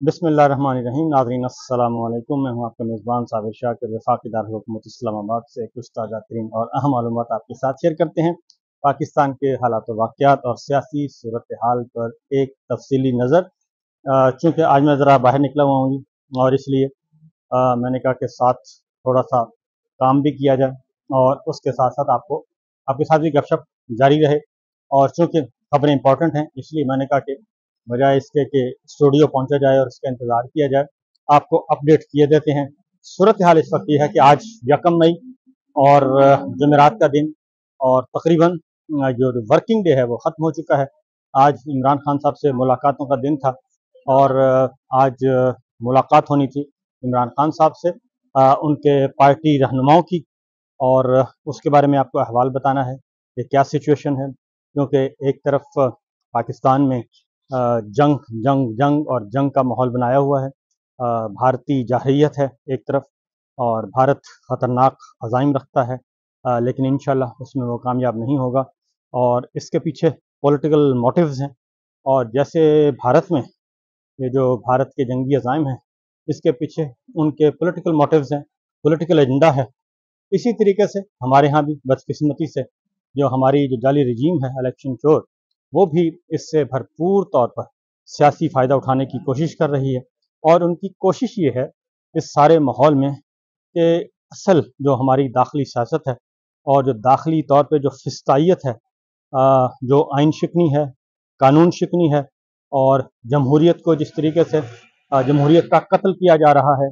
बिस्मिल्लाहिर्रहमानिर्रहीम। नाज़रीन अस्सलाम वालेकुम। मैं हूं आपका मेज़बान साबिर शाह के वफाकी दारुल इस्लामाबाद से कुछ ताज़ा तरीन और अहम मालूमात आपके साथ शेयर करते हैं। पाकिस्तान के हालात वाक़यात और सियासी सूरत हाल पर एक तफसीली नज़र। चूँकि आज मैं ज़रा बाहर निकला हुआ हूँ और इसलिए मैंने कहा कि साथ थोड़ा सा काम भी किया जाए और उसके साथ साथ आपके साथ भी गपशप जारी रहे। और चूँकि खबरें इंपॉर्टेंट हैं इसलिए मैंने कहा कि बजाय इसके कि स्टूडियो पहुंचा जाए और उसका इंतज़ार किया जाए, आपको अपडेट किए देते हैं। सूरत हाल इस वक्त ये है कि आज 1 मई और जुमेरात का दिन और तकरीबन जो वर्किंग डे है वो ख़त्म हो चुका है। आज इमरान खान साहब से मुलाकातों का दिन था और आज मुलाकात होनी थी इमरान खान साहब से, उनके पार्टी रहनुमाओं की। और उसके बारे में आपको अहवाल बताना है कि क्या सिचुएशन है, क्योंकि एक तरफ पाकिस्तान में जंग जंग जंग और जंग का माहौल बनाया हुआ है। भारतीय जारहियत है एक तरफ और भारत ख़तरनाक अज़ाइम रखता है, लेकिन इंशाल्लाह उसमें वो कामयाब नहीं होगा और इसके पीछे पॉलिटिकल मोटिव्स हैं। और जैसे भारत में ये जो भारत के जंगी अज़ाइम हैं, इसके पीछे उनके पॉलिटिकल मोटिव्स हैं, पॉलिटिकल एजेंडा है। इसी तरीके से हमारे यहाँ भी बदकिस्मती से जो हमारी जो जाली रजीम है इलेक्शन चोर, वो भी इससे भरपूर तौर पर सियासी फ़ायदा उठाने की कोशिश कर रही है। और उनकी कोशिश ये है इस सारे माहौल में कि असल जो हमारी दाखिली सियासत है और जो दाखिली तौर पे जो फिस्तायत है, जो आइन शिकनी है, कानून शिकनी है और जमहूरियत को जिस तरीके से जमहूरियत का कत्ल किया जा रहा है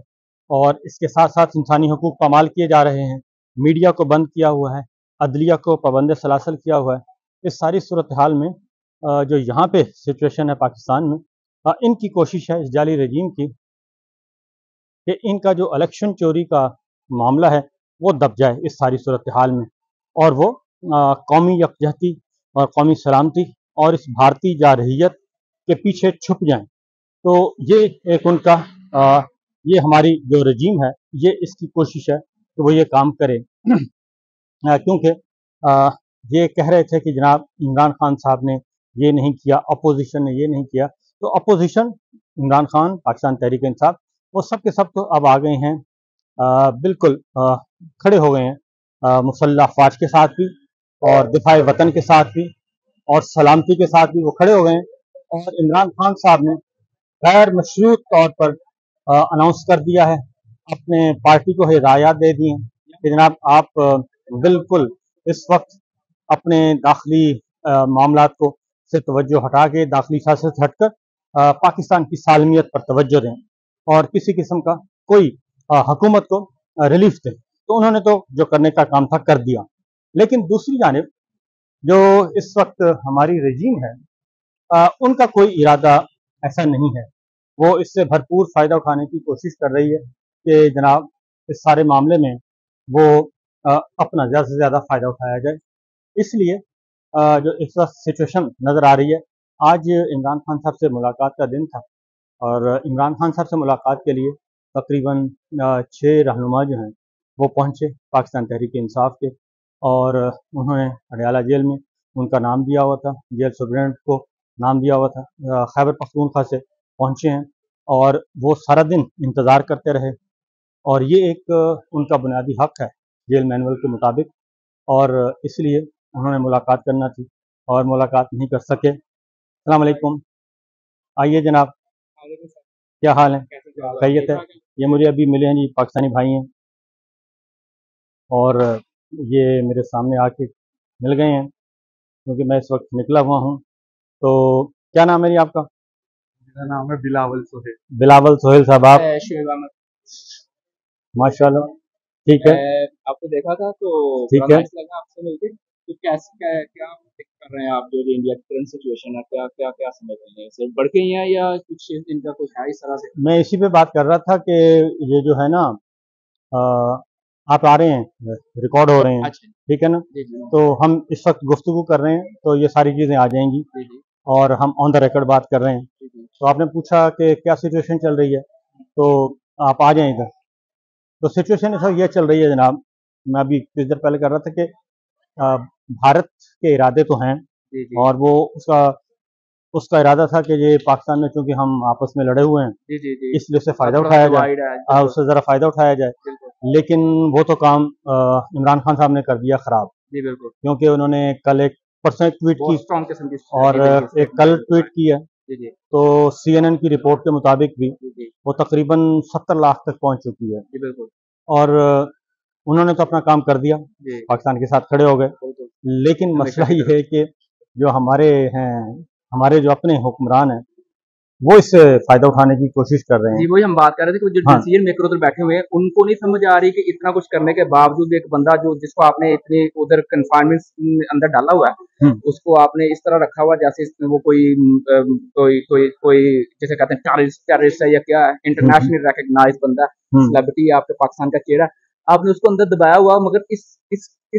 और इसके साथ साथ इंसानी हकूक़ पामाल किए जा रहे हैं, मीडिया को बंद किया हुआ है, अदलिया को पाबंद सलासल किया हुआ है। इस सारी सूरत हाल में जो यहाँ पे सिचुएशन है पाकिस्तान में, इनकी कोशिश है इस जाली रजीम की कि इनका जो इलेक्शन चोरी का मामला है वो दब जाए इस सारी सूरत हाल में और वो कौमी यकजहती और कौमी सलामती और इस भारतीय जारहियत के पीछे छुप जाएं। तो ये एक उनका ये हमारी जो रजीम है ये इसकी कोशिश है कि वो ये काम करे। क्योंकि ये कह रहे थे कि जनाब इमरान खान साहब ने ये नहीं किया, अपोजिशन ने ये नहीं किया। तो अपोजिशन, इमरान खान, पाकिस्तान तहरीक इंसाफ, वो सब के सब तो अब आ गए हैं, बिल्कुल खड़े हो गए हैं मुसल्लह अफवाज के साथ भी और दिफाए वतन के साथ भी और सलामती के साथ भी वो खड़े हो गए हैं। और इमरान खान साहब ने गैर मशरूत तौर पर अनाउंस कर दिया है, अपने पार्टी को हिदायत दे दी है कि जनाब आप बिल्कुल इस वक्त अपने दाखिली मामलात को से तवज्जो हटा के दाखिली सियासत से हटकर पाकिस्तान की सालमियत पर तवज्जो दें और किसी किस्म का कोई हुकूमत को रिलीफ दें। तो उन्होंने तो जो करने का काम था कर दिया, लेकिन दूसरी जानिब जो इस वक्त हमारी रजीम है, उनका कोई इरादा ऐसा नहीं है। वो इससे भरपूर फ़ायदा उठाने की कोशिश कर रही है कि जनाब इस सारे मामले में वो अपना ज़्यादा से ज़्यादा फ़ायदा उठाया जाए। इसलिए जो इस वक्त सिचुएशन नज़र आ रही है, आज इमरान खान साहब से मुलाकात का दिन था और इमरान खान साहब से मुलाकात के लिए तकरीबन 6 रहनुमा जो हैं वो पहुँचे पाकिस्तान तहरीक इंसाफ के और उन्होंने अडयाला जेल में उनका नाम दिया हुआ था, जेल सुप्रीडेंट को नाम दिया हुआ था, खैबर पख्तूनख्वा से पहुँचे हैं और वो सारा दिन इंतज़ार करते रहे और ये एक उनका बुनियादी हक है जेल मैनुअल के मुताबिक और इसलिए उन्होंने मुलाकात करना थी और मुलाकात नहीं कर सके। अस्सलाम वालेकुम, आइए जनाब, क्या हाल है? खैरियत है? ये मुझे अभी मिले हैं जी, पाकिस्तानी भाई हैं और ये मेरे सामने आके मिल गए हैं क्योंकि मैं इस वक्त निकला हुआ हूँ। तो क्या नाम है जी आपका? मेरा नाम है बिलावल सोहेल। बिलावल सोहेल साहब, आप? शुएब अहमद। माशाल्लाह, ठीक है, आपको देखा था तो ठीक बड़ा है। नाइस लगा आपसे मिलके। तो कैसे क्या pick कर रहे हैं आप, जो इंडिया की करंट सिचुएशन है, क्या क्या क्या समझ रहे हैं? सिर्फ बढ़ के ही है या कुछ इनका कुछ है इस तरह से? मैं इसी पे बात कर रहा था कि ये जो है ना, आप आ रहे हैं, रिकॉर्ड हो रहे हैं, अच्छा ठीक है ना? जी जी तो हम इस वक्त गुफ्तगू कर रहे हैं तो ये सारी चीज़ें आ जाएंगी जी जी और हम ऑन द रिकॉर्ड बात कर रहे हैं। जी जी। तो आपने पूछा कि क्या सिचुएशन चल रही है, तो आप आ जाएं इधर। तो सिचुएशन इस वक्त ये चल रही है जनाब, मैं अभी कुछ देर पहले कर रहा था कि भारत के इरादे तो हैं जी जी और वो उसका उसका इरादा था कि ये पाकिस्तान में चूंकि हम आपस में लड़े हुए हैं, जी जी जी, इसलिए उससे फ़ायदा थोड़ा उठाया जाए, डिवाइड है, बिल्कुल उससे ज़रा फ़ायदा उठाया जाए। बिल्कुल, लेकिन वो तो काम इमरान खान साहब ने कर दिया ख़राब, जी बिल्कुल, क्योंकि उन्होंने कल एक परसों एक ट्वीट की बहुत स्ट्रॉन्ग किस्म की और ये देखिए एक कल स्टेटमेंट, ट्वीट की है। जी जी तो CNN की रिपोर्ट के मुताबिक भी जी जी वो तकरीबन 70 लाख तक पहुंच चुकी है। जी बिल्कुल, और उन्होंने तो अपना काम कर दिया, जी पाकिस्तान के साथ खड़े हो गए। बिल्कुल, लेकिन हमेशा मसला की ये तरह। है कि जो हैं, हमारे जो अपने हुक्मरान हैं, वो इससे फ़ायदा उठाने की कोशिश कर रहे जी, हैं। वही हम बात कर रहे थे कि जो हाँ, डिसीजन मेकर उधर बैठे हुए हैं, उनको नहीं समझ आ रही कि इतना कुछ करने के बावजूद भी एक बंदा जो जिसको आपने इतने उधर कन्फाइनमेंट अंदर डाला हुआ है, हुँ, उसको आपने इस तरह रखा हुआ जैसे इसमें वो कोई जैसे कहते हैं टेररिस्ट है या क्या है, हुँ, हुँ, इंटरनेशनली रिकॉग्नाइज्ड बंदा, हुँ, सेलिब्रिटी है आपके पाकिस्तान का चेहरा, आपने उसको अंदर दबाया हुआ मगर इस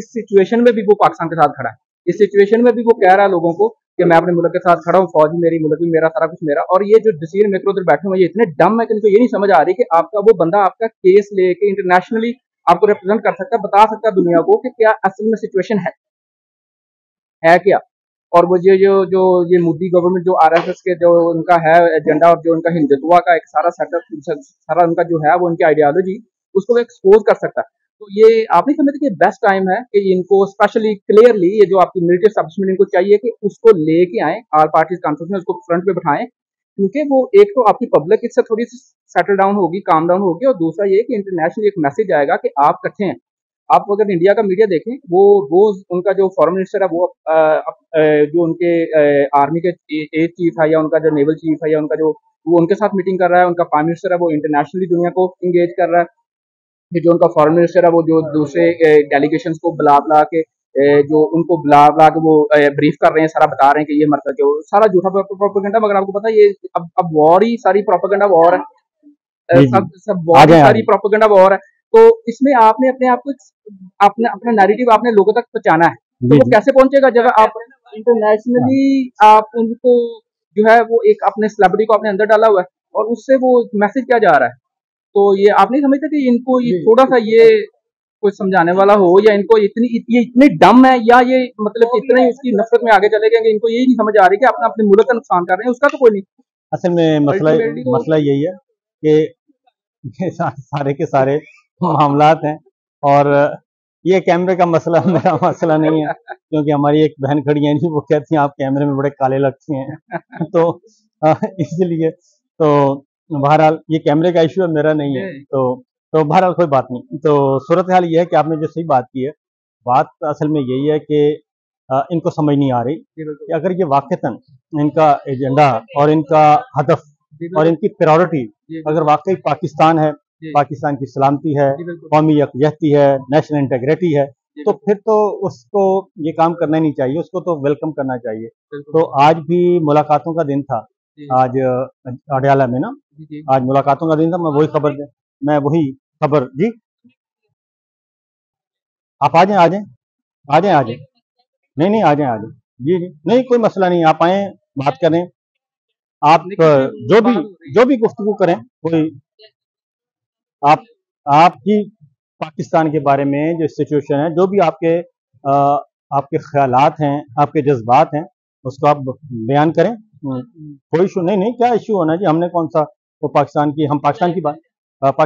सिचुएशन में भी वो पाकिस्तान के साथ खड़ा है। इस सिचुएशन में भी वो कह रहा है लोगों को कि मैं अपने मुल्क के साथ खड़ा हूँ, फौज भी मेरी, मुल्क भी मेरा, सारा कुछ मेरा। और ये जो डिसीजन मेकर उधर बैठे हुए हैं, ये इतने डम है कि इनको ये नहीं समझ आ रही कि आपका वो बंदा आपका केस लेके इंटरनेशनली आपको रिप्रेजेंट कर सकता है, बता सकता है दुनिया को कि क्या असल में सिचुएशन है क्या। और वो ये मोदी गवर्नमेंट जो आरएसएस के जो उनका है एजेंडा और जो उनका हिंदुत्व का एक सारा सेटअप, सारा उनका जो है वो उनकी आइडियोलॉजी, उसको वो एक्सपोज कर सकता है। तो ये आप नहीं समझते कि बेस्ट टाइम है कि इनको स्पेशली क्लियरली ये जो आपकी मिलिट्री एस्टेब्लिशमेंट इनको चाहिए कि उसको लेके आए ऑल पार्टीज कॉन्फ्रेंस में, उसको फ्रंट पे बिठाएं, क्योंकि वो एक तो आपकी पब्लिक इससे थोड़ी सी सेटल डाउन होगी, काम डाउन होगी, और दूसरा ये कि इंटरनेशनली एक मैसेज आएगा कि आप इकट्ठे हैं। आप अगर इंडिया का मीडिया देखें, वो रोज उनका जो फॉरेन मिनिस्टर है वो जो उनके आर्मी के एयर चीफ है या उनका जो नेवल चीफ है या उनका जो वो उनके साथ मीटिंग कर रहा है, उनका प्राइम मिनिस्टर है वो इंटरनेशनली दुनिया को इंगेज कर रहा है, कि जो उनका फॉरेन मिनिस्टर है वो जो दूसरे डेलीगेशन को बुला बुला के जो उनको बुला बुला के वो ब्रीफ कर रहे हैं, सारा बता रहे हैं कि ये मतलब जो सारा झूठा प्रोपेगेंडा। मगर आपको पता है ये अब वॉर ही सारी प्रोपेगेंडा वॉर है, जी, जी। सब सब आ वॉर ही जाएँ, आ सारी जाएँ। प्रोपेगेंडा वॉर है। तो इसमें आपने अपने आप को अपना अपना नैरेटिव आपने लोगों तक पहुंचाना है। तो जी, वो जी। कैसे पहुंचेगा जब आप हाँ, इंटरनेशनली आप उनको जो है वो एक अपने सेलिब्रिटी को अपने अंदर डाला हुआ है और उससे वो मैसेज क्या जा रहा है। तो ये आप नहीं समझते कि इनको ये थोड़ा सा ये कुछ समझाने वाला हो, या इनको ये इतने डम है, या ये मतलब कि इतने उसकी नफरत में आगे चले गए कि इनको यही नहीं समझ आ रही कि अपना अपने मुल्क का नुकसान कर रहे हैं, उसका तो कोई नहीं। असल में अल्टीमेटली तो मसला यही है कि ये सारे के सारे मामलात हैं। और ये कैमरे का मसला मेरा मसला नहीं है, क्योंकि हमारी एक बहन खड़ी है जी, वो कहती हैं आप कैमरे में बड़े काले लगते हैं। तो इसलिए तो बहरहाल ये कैमरे का इशू है, मेरा नहीं है। तो बहरहाल कोई बात नहीं। तो सूरत हाल ये है कि आपने जो सही बात की है, बात असल में यही है कि इनको समझ नहीं आ रही जी बिल्कुल, कि अगर ये वाक़तन इनका एजेंडा और इनका हदफ जी और बिल्कुल, इनकी प्रायोरिटी जी अगर बिल्कुल, वाक़ई पाकिस्तान है, जी, पाकिस्तान की सलामती है, जी बिल्कुल, कौमी यकजहती है, नेशनल इंटीग्रिटी है, जी तो बिल्कुल, फिर तो उसको ये काम करना ही नहीं चाहिए, उसको तो वेलकम करना चाहिए। बिल्कुल, तो आज भी मुलाकातों का दिन था, जी, आज अडयाला में ना, जी, जी। आज मुलाकातों का दिन था। मैं वही खबर जी, आप आ जाएँ, आ जाएँ, आ जाएँ, आ जाएँ। नहीं, नहीं, आ जाएँ, आ जाएँ। जी, जी। नहीं, कोई मसला नहीं, आप आएँ, बात करें। आप निखिल जी, जो भी बात हो रही है। जो भी गुफ्तगू करें, कोई आप आपकी पाकिस्तान के बारे में जो सिचुएशन है, जो भी आपके ख़यालात हैं, आपके जज़्बात हैं, उसको आप बयान करें। कोई इश्यू नहीं, नहीं, क्या इश्यू होना जी, हमने कौन-सा वो पाकिस्तान की हम पाकिस्तान की बात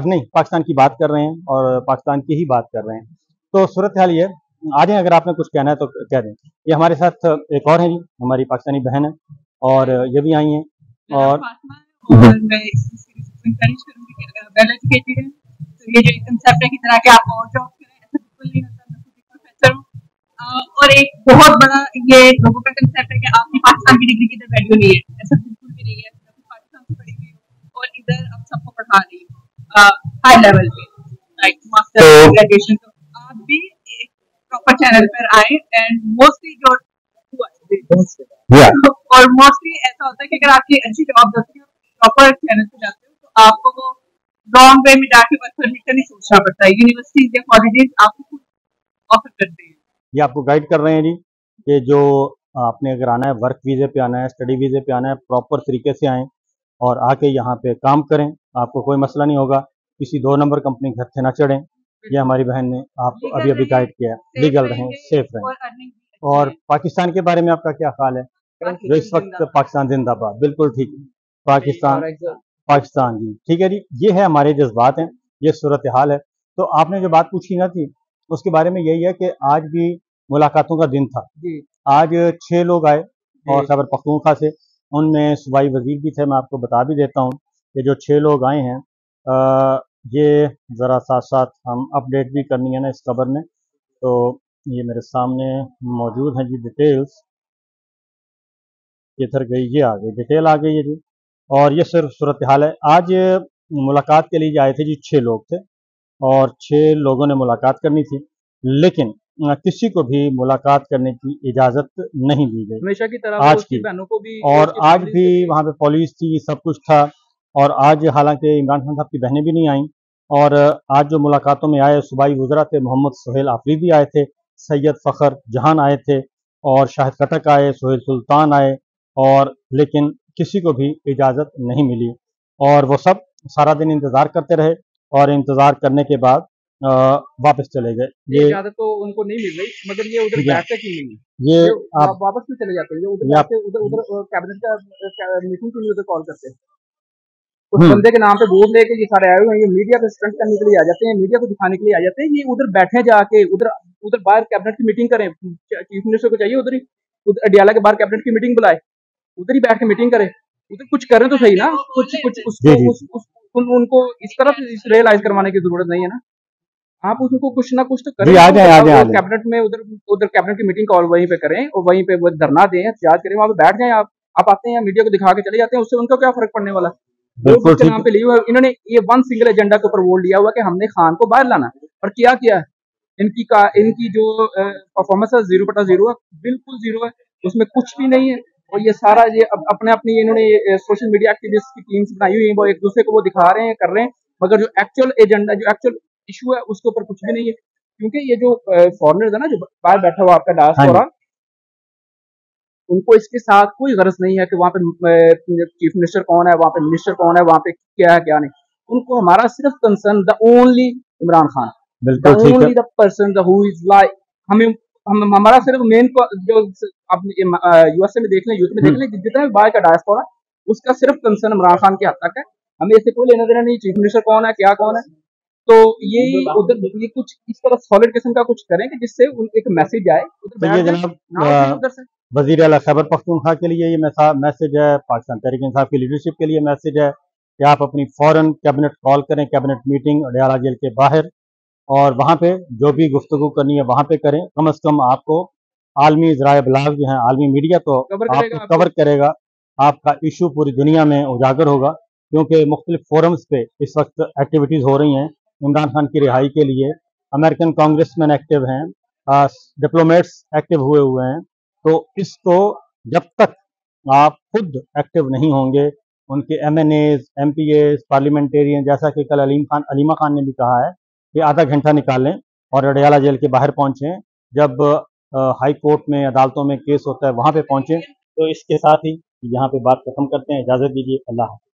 नहीं, पाकिस्तान की बात कर रहे हैं और पाकिस्तान की ही बात कर रहे हैं। तो सूरत-हाल ये है, आ जाएँ, अगर आपने कुछ कहना है तो कह दें। ये हमारे साथ एक और हैं जी, हमारी पाकिस्तानी बहन है और ये भी आई हैं मेरा और फातिमा है और मैं इस सीरीज को एनकरेज करूंगी कि अगर वेल एजुकेटेड है तो ये जो कंसेप्ट है कि तरह के आप और जॉब करें, ऐसा बिल्कुल नहीं होता। मैं खुद एक प्रोफेसर हूँ और एक बहुत बड़ा ये लोगों का कंसेप्ट है कि आपकी पाकिस्तान की डिग्री की इधर वैल्यू नहीं है, ऐसा बिल्कुल भी नहीं है। मैं खुद पाकिस्तान से पढ़ी हुई हूँ और इधर अब सबको पढ़ा रही हूँ हाई लेवल पे, लाइक मास्टर ग्रेजुएशन। तो आप भी एक प्रॉपर चैनल पर आए एंड मोस्टली जो या और मोस्टली ऐसा होता है कि अगर आपकी अच्छी जॉब होती है प्रॉपर चैनल पे जाते हो तो आपको वो रॉन्ग वे में जाके वर्क परमिट का नहीं सोचना पड़ता है। यूनिवर्सिटीज या कॉलेजेस आपको खुद ऑफर करते हैं। ये आपको गाइड कर रहे हैं जी, कि जो आपने अगर आना है वर्क वीज़े पे आना है, स्टडी वीज़े पे आना है, प्रॉपर तरीके से आएँ और आके यहाँ पे काम करें, आपको कोई मसला नहीं होगा। किसी 2 नंबर कंपनी के हत्थे ना चढ़ें। ये हमारी बहन ने आपको लीगल अभी-अभी रहें, गाइड किया है। सेफ लीगल रहें, रहेंगे सेफ रहें। और अर्निंग भी अच्छी और है। पाकिस्तान के बारे में आपका क्या ख़्याल है? जो इस वक्त पाकिस्तान जिंदाबाद, बिल्कुल ठीक, पाकिस्तान पाकिस्तान जी, ठीक है जी, ये है हमारे जज्बात हैं, ये सूरत हाल है। तो आपने जो बात पूछी ना थी, उसके बारे में यही है कि आज भी मुलाकातों का दिन था। जी आज 6 लोग आए और जी खैबर पख्तूनख्वा से, उनमें सूबाई वजीर भी थे। मैं आपको बता भी देता हूँ कि जो 6 लोग आए हैं, ये ज़रा साथ साथ हम अपडेट भी करनी है ना इस खबर में, तो ये मेरे सामने मौजूद हैं जी डिटेल्स। किधर गई, ये आ गई डिटेल, आ गई है जी। और ये सिर्फ सूरत हाल है। आज मुलाकात के लिए आए थे जी 6 लोग थे और 6 लोगों ने मुलाकात करनी थी, लेकिन किसी को भी मुलाकात करने की इजाज़त नहीं दी गई हमेशा की तरह वो आज उसकी की। बहनों को भी और उसकी आज फैमिली भी से भी वहाँ पे पुलिस थी, सब कुछ था। और आज हालांकि इमरान खान साहब की बहनें भी नहीं आईं। और आज जो मुलाकातों में आए सूबाई वज़रा थे, मोहम्मद सोहेल आफरीदी आए थे, सैयद फ़खर जहान आए थे और शाहिद खटक आए, सोहेल सुल्तान आए, और लेकिन किसी को भी इजाज़त नहीं मिली और वो सब सारा दिन इंतज़ार करते रहे और इंतज़ार करने के बाद वापस चले गए। ये ये इजाजत तो उनको नहीं मिल रही, मगर ये उधर ठीक है, बैठते क्यों नहीं है? ये ये आप वापस क्यों चले जाते हैं? ये उधर ये आप बैठते उधर उधर कैबिनेट का मीटिंग के लिए उधर कॉल करते हैं। उस हम्म, बंदे के नाम पे वोट लेके ये सारे आए हुए हैं, ये मीडिया पे स्टंट करने के लिए आ जाते हैं, मीडिया को दिखाने के लिए आ जाते हैं। ये उधर बैठे जाके उधर उधर बाहर कैबिनेट की मीटिंग करें, चीफ मिनिस्टर को चाहिए उधर ही, उधर अडियाला के बाहर कैबिनेट की मीटिंग बुलाए, उधर ही बैठ के मीटिंग करे, उधर कुछ करें तो सही ना, कुछ कुछ जी उसको जी उनको इस तरफ रियलाइज करवाने की जरूरत नहीं है ना। आप उसको कुछ ना कुछ तो करें, जी, आ जाए आ जाए आ जाए। कैबिनेट में उधर उधर कैबिनेट की मीटिंग कॉल वहीं पे करें और वहीं पे वो धरना दें, एहतजाज करें, वहां पे बैठ जाएं। आप आते हैं मीडिया को दिखा के चले जाते हैं, उससे उनको क्या फर्क पड़ने वाला? वोट बिल्कुल उसके ठीक नाम पे लिए हुए इन्होंने, ये वन सिंगल एजेंडा के ऊपर वोट लिया हुआ कि हमने खान को बाहर लाना, और किया क्या है? इनकी जो परफॉर्मेंस है 0/0 है, बिल्कुल जीरो है, उसमें कुछ भी नहीं है। और ये सारा ये अपने अपनी इन्होंने सोशल मीडिया एक्टिविस्ट की टीम्स बनाई हुई है, वो एक दूसरे को वो दिखा रहे हैं, कर रहे हैं, मगर जो एक्चुअल एजेंडा, जो एक्चुअल इशू है, उसके ऊपर कुछ भी नहीं है। क्योंकि ये जो फॉरेनर्स है ना, जो बाहर बैठा हुआ आपका हाँ जी, डायस्पोरा, उनको इसके साथ कोई गरज नहीं है कि वहाँ पे चीफ मिनिस्टर कौन है, वहाँ पे मिनिस्टर कौन है, वहाँ पे क्या है क्या नहीं। उनको हमारा सिर्फ concern the only Imran Khan, the बिल्कुल ठीक है। Only the person the who is like, हमें हमारा सिर्फ मेन जो आप यूएसए में देख लें, यूथ में देख हम्म, लें, जितना भी बाहर का डायस्पोरा, उसका सिर्फ कंसर्न इमरान खान की हद तक है। हमें इससे कोई लेना देना नहीं, चीफ मिनिस्टर कौन है, क्या कौन है। तो ये उधर ये कुछ इस तरह सॉलिड किस्म का कुछ करें कि जिससे एक मैसेज आए, उधर तो बैठ ये जाए, जनाब ना उठे उधर से। वजीर आला खैबर पख्तूनख्वा के लिए ये मैसेज है, पाकिस्तान तहरीक इंसाफ की लीडरशिप के लिए मैसेज है कि आप अपनी फ़ौरन कैबिनेट कॉल करें, कैबिनेट मीटिंग अडियाला जेल के बाहर, और वहाँ पे जो भी गुफ्तगू करनी है वहाँ पे करें। कम से कम आपको आलमी ज़राए इब्लाग जो हैं, आलमी मीडिया तो कवर करेगा आपको आपको। कवर करेगा, आपका इशू पूरी दुनिया में उजागर होगा, क्योंकि मुख्तलिफ फोरम्स पे इस वक्त एक्टिविटीज़ हो रही हैं इमरान खान की रिहाई के लिए। अमेरिकन कांग्रेसमैन एक्टिव हैं, डिप्लोमेट्स एक्टिव हुए हुए हैं। तो इसको जब तक आप खुद एक्टिव नहीं होंगे, उनके एमएनएज, एमपीएज, पार्लियामेंटेरियन, जैसा कि कल अलीमा खान ने भी कहा है कि आधा घंटा निकालें और अडियाला जेल के बाहर पहुंचें, जब हाई कोर्ट में, अदालतों में केस होता है वहां पे पहुंचें। तो इसके साथ ही यहाँ पे बात खत्म करते हैं, इजाज़त दीजिए, अल्लाह हाफ़िज़।